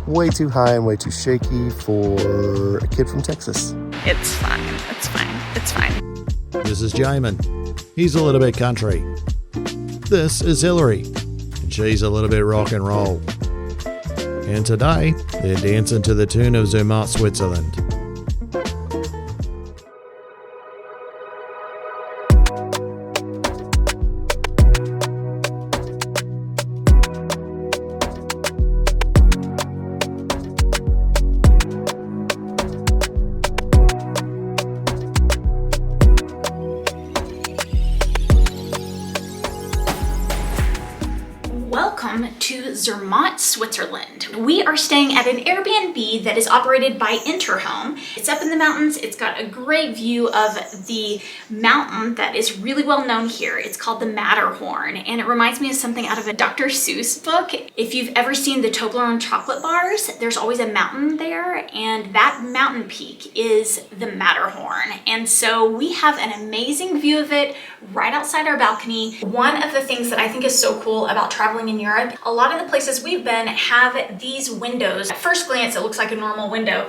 way too high and way too shaky for a kid from Texas. It's fine. It's fine. It's fine. This is Jamin. He's a little bit country. This is Hilarie, and she's a little bit rock and roll. And today, they're dancing to the tune of Zermatt, Switzerland. Welcome to Zermatt, Switzerland. We are staying at an Airbnb that is operated by Interhome. It's up in the mountains. It's got a great view of the mountain that is really well known here. It's called the Matterhorn, and it reminds me of something out of a Dr. Seuss book. If you've ever seen the Toblerone chocolate bars, there's always a mountain there, and that mountain peak is the Matterhorn. And so we have an amazing view of it right outside our balcony. One of the things that I think is so cool about traveling in Europe, a lot of the places we've been have these windows. At first glance, it looks like a normal window.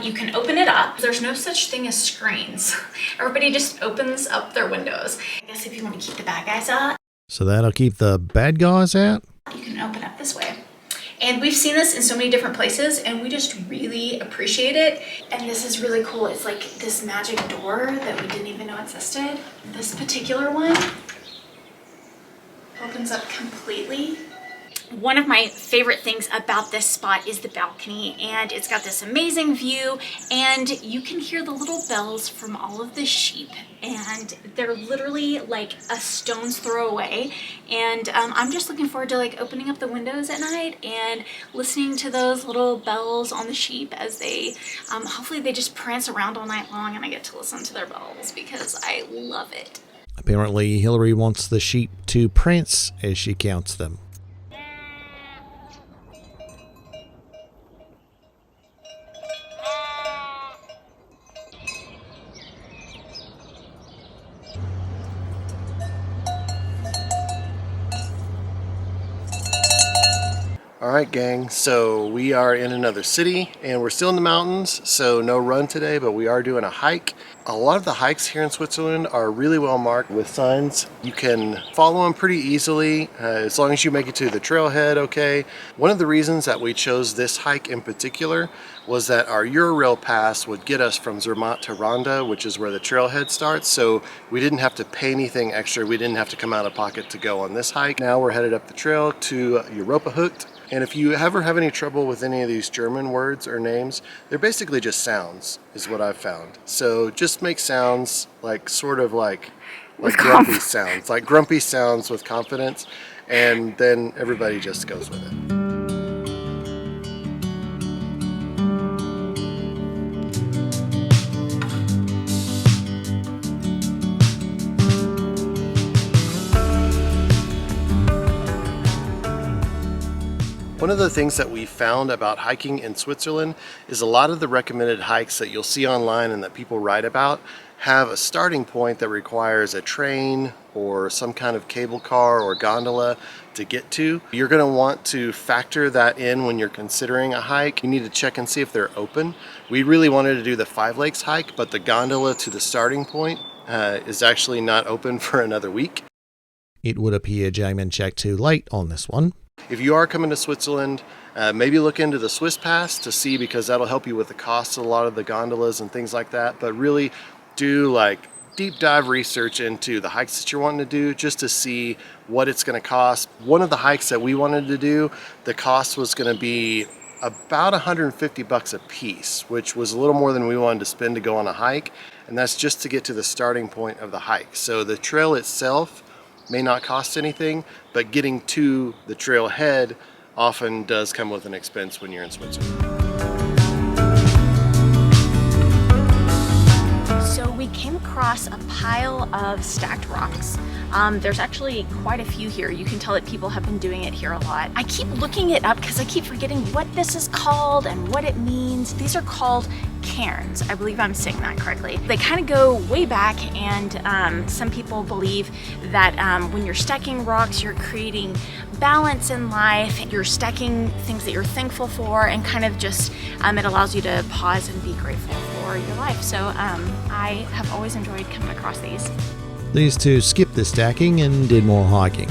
You can open it up. There's no such thing as screens. Everybody just opens up their windows. I guess if you want to keep the bad guys out, So that'll keep the bad guys out? you can open up this way. And we've seen this in so many different places, and we just really appreciate it. And this is really cool. It's like this magic door that we didn't even know existed. This particular one opens up completely. One of my favorite things about this spot is the balcony, and it's got this amazing view, and you can hear the little bells from all of the sheep, and they're literally like a stone's throw away. And I'm just looking forward to like opening up the windows at night and listening to those little bells on the sheep as they hopefully they just prance around all night long, and I get to listen to their bells because I love it. Apparently, Hilarie wants the sheep to prance as she counts them. Alright gang, so we are in another city and we're still in the mountains, so no run today, but we are doing a hike. A lot of the hikes here in Switzerland are really well marked with signs. You can follow them pretty easily as long as you make it to the trailhead, okay? One of the reasons that we chose this hike in particular was that our Eurail pass would get us from Zermatt to Ronda, which is where the trailhead starts, so we didn't have to pay anything extra. We didn't have to come out of pocket to go on this hike. Now we're headed up the trail to Europa Hooked. And if you ever have any trouble with any of these German words or names, they're basically just sounds, is what I've found. So just make sounds like sort of like grumpy sounds, like grumpy sounds with confidence, and then everybody just goes with it. One of the things that we found about hiking in Switzerland is a lot of the recommended hikes that you'll see online and that people write about have a starting point that requires a train or some kind of cable car or gondola to get to. You're going to want to factor that in when you're considering a hike. You need to check and see if they're open. We really wanted to do the Five Lakes hike, but the gondola to the starting point is actually not open for another week. It would appear Jamin checked too late on this one. If you are coming to Switzerland, maybe look into the Swiss Pass to see, because that'll help you with the cost of a lot of the gondolas and things like that. But really do like deep dive research into the hikes that you're wanting to do just to see what it's going to cost. One of the hikes that we wanted to do, the cost was going to be about $150 a piece, which was a little more than we wanted to spend to go on a hike. And that's just to get to the starting point of the hike. So the trail itself may not cost anything, but getting to the trailhead often does come with an expense when you're in Switzerland. So we came across a pile of stacked rocks. There's actually quite a few here. You can tell that people have been doing it here a lot. I keep looking it up because I keep forgetting what this is called and what it means. These are called cairns. I believe I'm saying that correctly. They kind of go way back, and some people believe that when you're stacking rocks, you're creating balance in life. You're stacking things that you're thankful for, and kind of just it allows you to pause and be grateful for your life. So I have always enjoyed coming across these. These two skipped the stacking and did more hiking.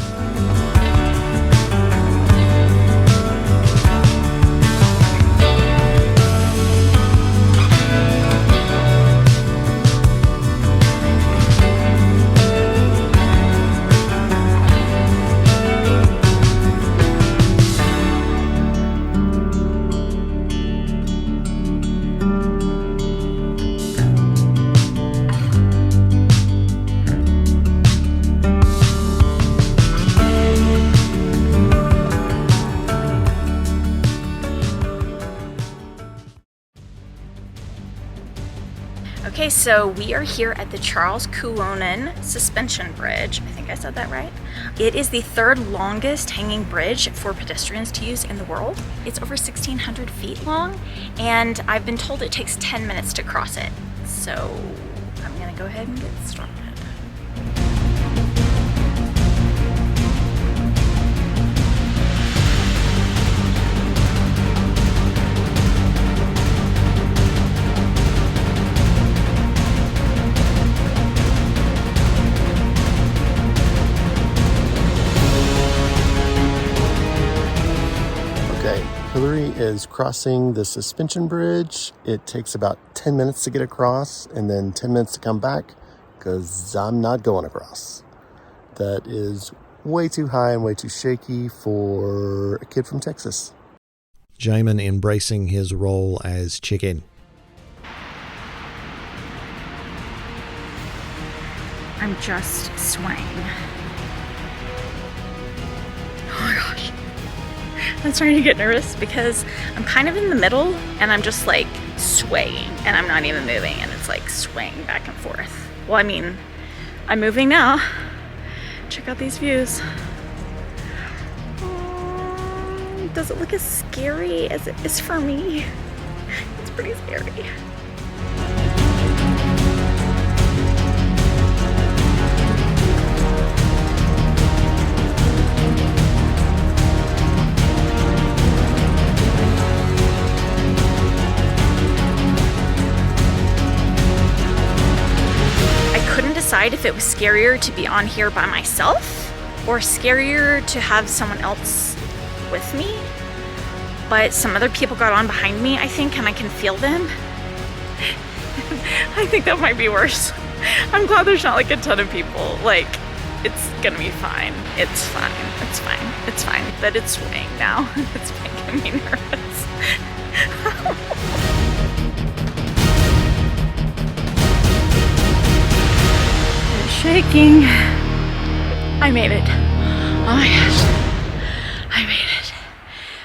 Okay, so we are here at the Charles Kuonen Suspension Bridge. I think I said that right. It is the third longest hanging bridge for pedestrians to use in the world. It's over 1,600 feet long, and I've been told it takes 10 minutes to cross it. So I'm gonna go ahead and get started. Hilarie is crossing the suspension bridge. It takes about 10 minutes to get across and then 10 minutes to come back because I'm not going across. That is way too high and way too shaky for a kid from Texas. Jamin embracing his role as chicken. I'm just swaying. Oh my gosh. I'm starting to get nervous because I'm kind of in the middle and I'm just like swaying and I'm not even moving, and it's like swaying back and forth. Well, I mean, I'm moving now. Check out these views. Oh, does it look as scary as it is for me? It's pretty scary. If it was scarier to be on here by myself or scarier to have someone else with me, but some other people got on behind me, I think, and I can feel them. I think that might be worse. I'm glad there's not like a ton of people. Like, it's gonna be fine. It's fine. It's fine. It's fine. But it's swaying now. It's making me nervous. Shaking. I made it. Oh my gosh. I made it.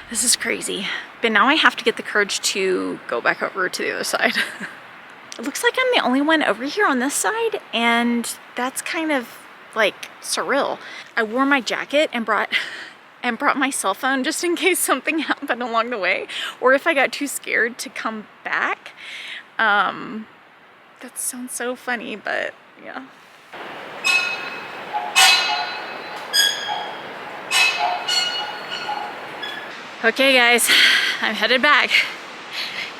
This is crazy. But now I have to get the courage to go back over to the other side. It looks like I'm the only one over here on this side, and that's kind of like surreal. I wore my jacket and brought my cell phone just in case something happened along the way, or if I got too scared to come back. That sounds so funny, but yeah. Okay guys, I'm headed back,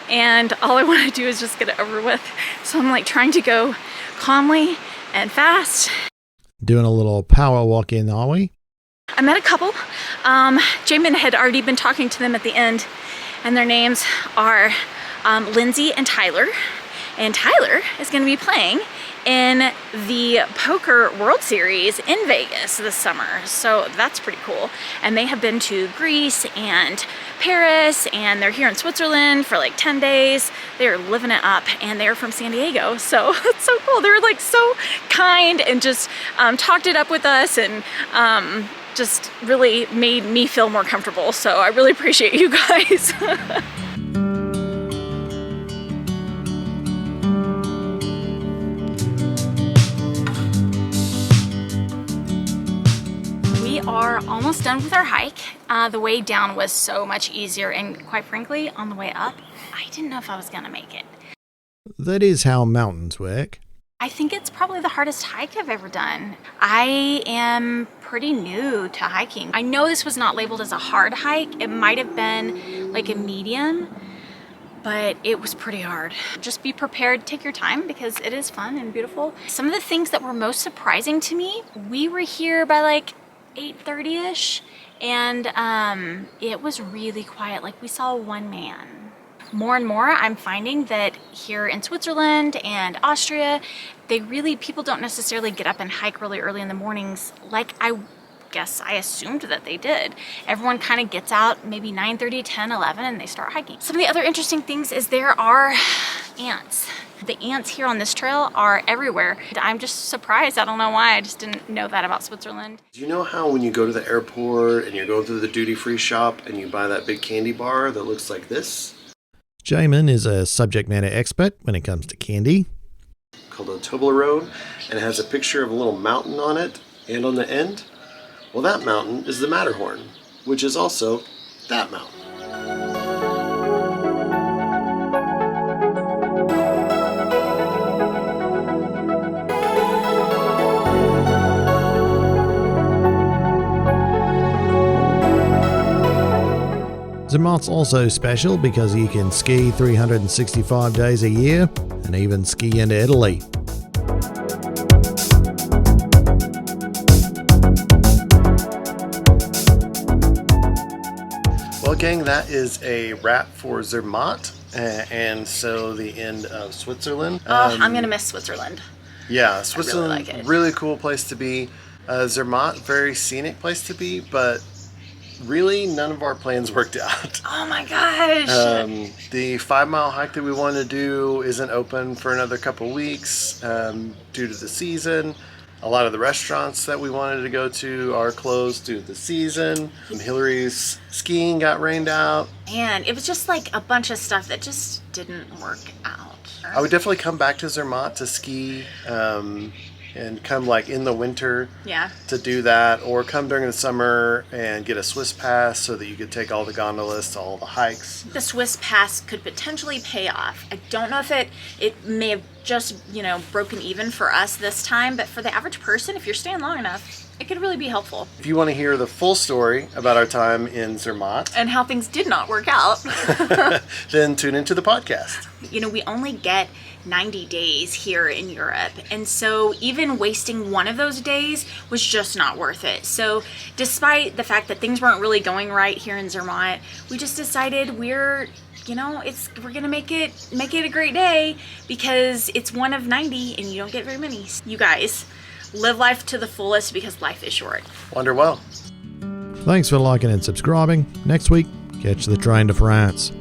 and all I want to do is just get it over with. So I'm like trying to go calmly and fast. Doing a little power walk in, are we? I met a couple. Jamin had already been talking to them at the end, and their names are Lindsay and Tyler. And Tyler is going to be playing in the Poker World Series in Vegas this summer. So that's pretty cool. And they have been to Greece and Paris, and they're here in Switzerland for like 10 days. They're living it up, and they're from San Diego. So it's so cool. They were like so kind and just talked it up with us, and just really made me feel more comfortable. So I really appreciate you guys. We are almost done with our hike. The way down was so much easier, and quite frankly, on the way up, I didn't know if I was gonna make it. That is how mountains work. I think it's probably the hardest hike I've ever done. I am pretty new to hiking. I know this was not labeled as a hard hike. It might have been like a medium, but it was pretty hard. Just be prepared, take your time because it is fun and beautiful. Some of the things that were most surprising to me, we were here by like 8:30ish and it was really quiet. Like we saw one man. More and more, I'm finding that here in Switzerland and Austria, people don't necessarily get up and hike really early in the mornings like I guess I assumed that they did. Everyone kind of gets out maybe 9:30, 10, 11, and they start hiking. Some of the other interesting things is there are ants. The ants here on this trail are everywhere. I'm just surprised. I don't know why. I just didn't know that about Switzerland. Do you know how when you go to the airport and you're going through the duty-free shop and you buy that big candy bar that looks like this? Jamin is a subject matter expert when it comes to candy. Called a Toblerone, and it has a picture of a little mountain on it and on the end. Well, that mountain is the Matterhorn, which is also that mountain. Zermatt's also special because you can ski 365 days a year and even ski into Italy. Well, gang, that is a wrap for Zermatt, and so the end of Switzerland. I'm gonna miss Switzerland. Yeah, Switzerland, like it. Really cool place to be. Zermatt, very scenic place to be, but really none of our plans worked out. Oh my gosh. The 5-mile hike that we wanted to do isn't open for another couple weeks due to the season. A lot of the restaurants that we wanted to go to are closed due to the season. Hilarie's skiing got rained out. Man, it was just like a bunch of stuff that just didn't work out. I would definitely come back to Zermatt to ski and come like in the winter to do that, or come during the summer and get a Swiss pass so that you could take all the gondolas to all the hikes. The Swiss pass could potentially pay off. I don't know if it may have just, broken even for us this time, but for the average person, if you're staying long enough, it could really be helpful. If you want to hear the full story about our time in Zermatt and how things did not work out, then tune into the podcast. We only get 90 days here in Europe, and so even wasting one of those days was just not worth it. So despite the fact that things weren't really going right here in Zermatt, we just decided we're gonna make it a great day because it's one of 90 and you don't get very many. You guys, live life to the fullest because life is short. Wander well. Thanks for liking and subscribing. Next week, catch the train to France.